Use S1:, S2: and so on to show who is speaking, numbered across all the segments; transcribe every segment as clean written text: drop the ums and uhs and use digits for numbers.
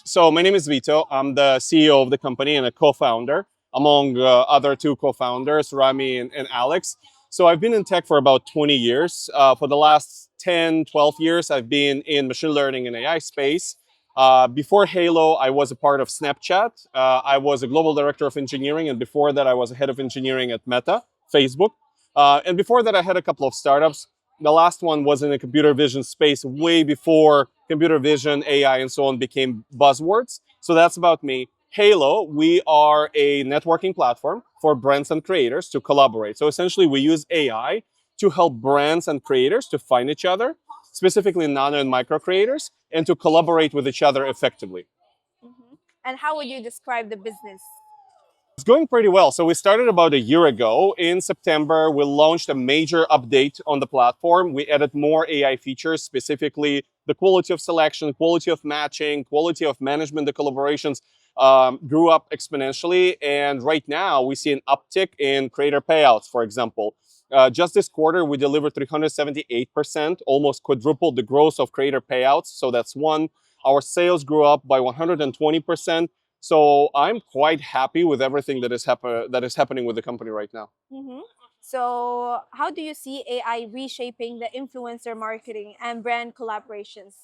S1: So my name is Vito. I'm the CEO of the company and a co-founder, among other two co-founders, Rami and Alex. So I've been in tech for about 20 years. For the last 10, 12 years, I've been in machine learning and AI space. Before Halo, I was a part of Snapchat. I was a global director of engineering, and before that, I was a head of engineering at Meta, Facebook. And before that, I had a couple of startups. The last one was in the computer vision space way before computer vision, AI, and so on became buzzwords. So that's about me. Halo, we are a networking platform for brands and creators to collaborate. So essentially, we use AI to help brands and creators to find each other, specifically nano and micro creators, and to collaborate with each other effectively.
S2: Hmm. And how would you describe the business?
S1: It's going pretty well. So we started about a year ago. In September, we launched a major update on the platform. We added more AI features, specifically the quality of selection, quality of matching, quality of management. The collaborations grew up exponentially. And right now, we see an uptick in creator payouts, for example. Just this quarter, we delivered 378%, almost quadrupled the growth of creator payouts. So that's one. Our sales grew up by 120%. So I'm quite happy with everything that is happening with the company right now.
S2: Hmm. So, how do you see AI reshaping the influencer marketing and brand collaborations,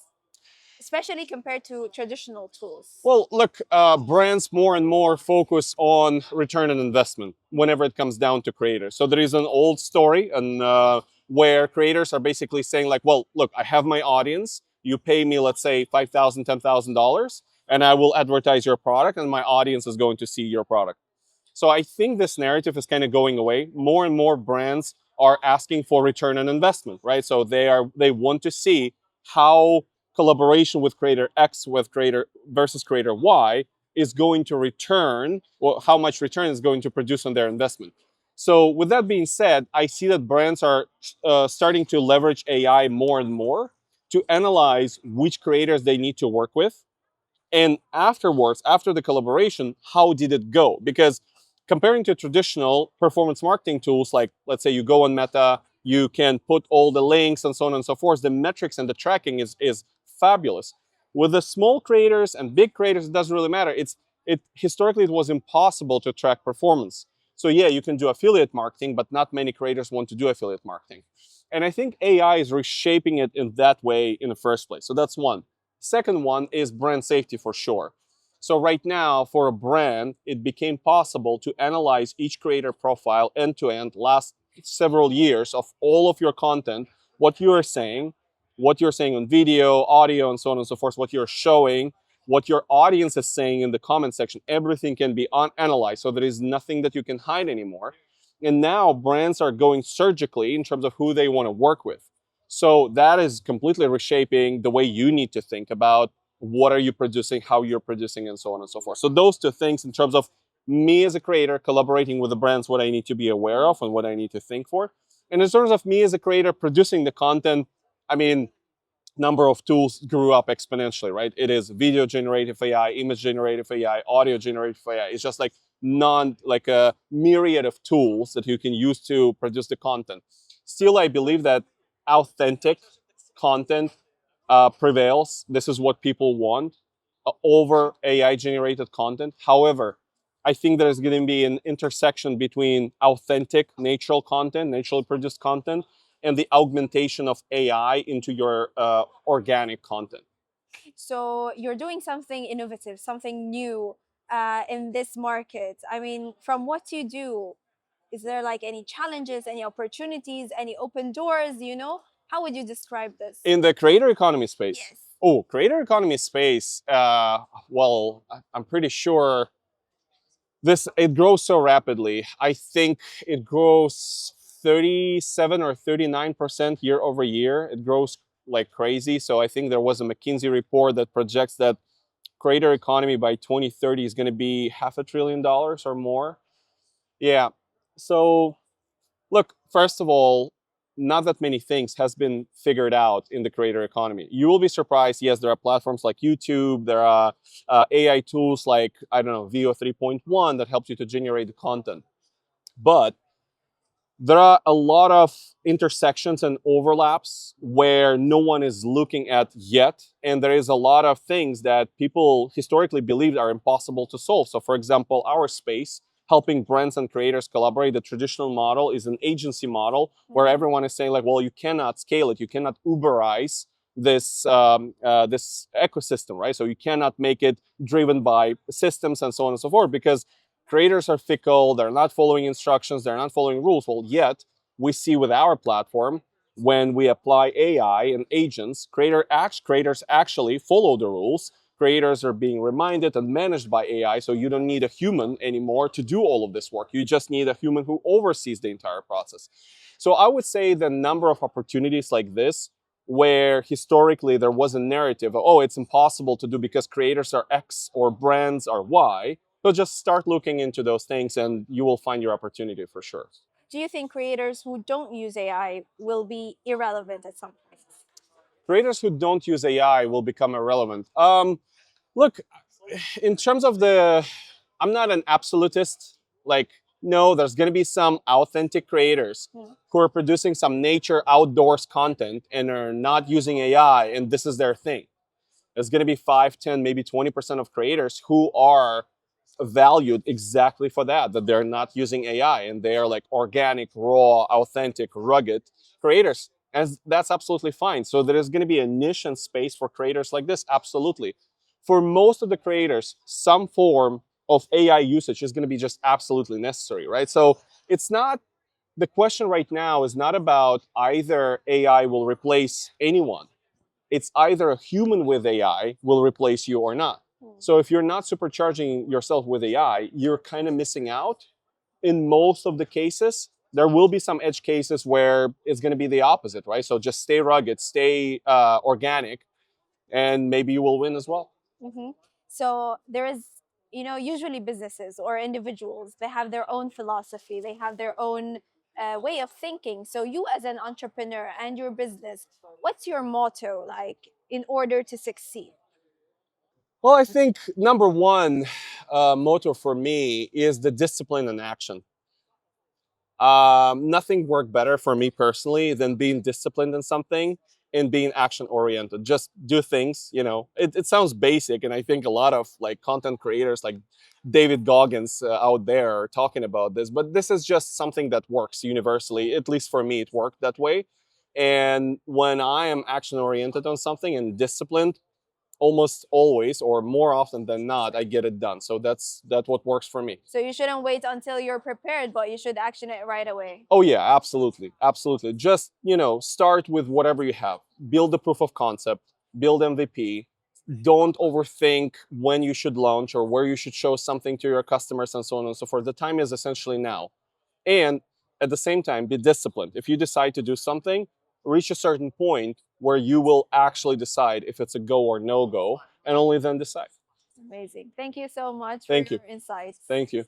S2: especially compared to traditional tools?
S1: Well, look, brands more and more focus on return on investment whenever it comes down to creators. So there is an old story and where creators are basically saying like, well, look, I have my audience. You pay me, let's say, $5,000, $10,000, and I will advertise your product, and my audience is going to see your product. So I think this narrative is kind of going away. More and more brands are asking for return on investment, right? So they want to see how collaboration with creator X with creator versus creator Y is going to return, or how much return is going to produce on their investment. So with that being said, I see that brands are starting to leverage AI more and more to analyze which creators they need to work with, and afterwards, after the collaboration, how did it go? Because comparing to traditional performance marketing tools, like let's say you go on Meta, you can put all the links and so on and so forth, the metrics and the tracking is fabulous. With the small creators and big creators, it doesn't really matter. It historically it was impossible to track performance. So yeah, you can do affiliate marketing, but not many creators want to do affiliate marketing. And I think AI is reshaping it in that way in the first place. So that's one. Second one is brand safety for sure. So right now, for a brand, it became possible to analyze each creator profile end to end, last several years of all of your content, what you're saying on video, audio, and so on and so forth, what you're showing, what your audience is saying in the comment section. Everything can be analyzed. So there is nothing that you can hide anymore. And now brands are going surgically in terms of who they want to work with. So that is completely reshaping the way you need to think about what are you producing, how you're producing, and so on and so forth. So those two things in terms of me as a creator collaborating with the brands, what I need to be aware of and what I need to think for. And in terms of me as a creator producing the content, I mean, number of tools grew up exponentially, right? It is video generative AI, image generative AI, audio generative AI. It's just like a myriad of tools that you can use to produce the content. Still, I believe that authentic content prevails. This is what people want over AI generated content. However, I think there's going to be an intersection between authentic, natural content, naturally produced content, and the augmentation of AI into your organic content.
S2: So, you're doing something innovative, something new in this market. I mean, from what you do, is there like any challenges, any opportunities, any open doors? How would you describe this?
S1: In the creator economy space,
S2: Yes.
S1: oh, creator economy space, well, I'm pretty sure this it grows so rapidly. I think it grows 37 or 39% year over year. It grows like crazy. So I think there was a McKinsey report that projects that creator economy by 2030 is going to be $500 billion or more. Yeah. So look, first of all, not that many things has been figured out in the creator economy. You will be surprised. Yes, there are platforms like YouTube. There are AI tools like, I don't know, VO 3.1 that helps you to generate the content. But there are a lot of intersections and overlaps where no one is looking at yet. And there is a lot of things that people historically believed are impossible to solve. So, for example, our space, helping brands and creators collaborate, the traditional model is an agency model where everyone is saying, like, well, you cannot scale it, you cannot Uberize this ecosystem, right? So you cannot make it driven by systems and so on and so forth, because creators are fickle, they're not following instructions, they're not following rules. Well, yet we see with our platform, when we apply AI and agents, creators actually follow the rules. Creators are being reminded and managed by AI, so you don't need a human anymore to do all of this work. You just need a human who oversees the entire process. So I would say the number of opportunities like this, where historically there was a narrative of, oh, it's impossible to do because creators are X or brands are Y. So just start looking into those things and you will find your opportunity for sure.
S2: Do you think creators who don't use AI will be irrelevant at some point?
S1: Creators who don't use AI will become irrelevant. Look, in terms of I'm not an absolutist. Like, no, there's going to be some authentic creators who are producing some nature outdoors content and are not using AI, and this is their thing. There's going to be 5, 10, maybe 20% of creators who are valued exactly for that they're not using AI and they are like organic, raw, authentic, rugged creators. And that's absolutely fine. So there is going to be a niche and space for creators like this, absolutely. For most of the creators, some form of AI usage is going to be just absolutely necessary, right? So it's not, the question right now is not about either AI will replace anyone. It's either a human with AI will replace you or not. So if you're not supercharging yourself with AI, you're kind of missing out. In most of the cases, there will be some edge cases where it's going to be the opposite, right? So just stay rugged, stay organic, and maybe you will win as well.
S2: Mm-hmm. So there is, usually businesses or individuals, they have their own philosophy, they have their own way of thinking. So you as an entrepreneur and your business, what's your motto like in order to succeed?
S1: Well, I think number one motto for me is the discipline and action. Nothing worked better for me personally than being disciplined in something and being action oriented. Just do things, it sounds basic. And I think a lot of like content creators like David Goggins out there are talking about this, but this is just something that works universally. At least for me, it worked that way. And when I am action oriented on something and disciplined, almost always or more often than not, I get it done. So that's what works for me.
S2: So you shouldn't wait until you're prepared, but you should action it right away.
S1: Oh yeah, absolutely, absolutely. Just start with whatever you have. Build the proof of concept. Build MVP. Don't overthink when you should launch or where you should show something to your customers and so on and so forth. The time is essentially now. And at the same time, be disciplined. If you decide to do something, reach a certain point where you will actually decide if it's a go or no go, and only then decide.
S2: Amazing. Thank you so much for
S1: Thank you.
S2: your insights.
S1: Thank you.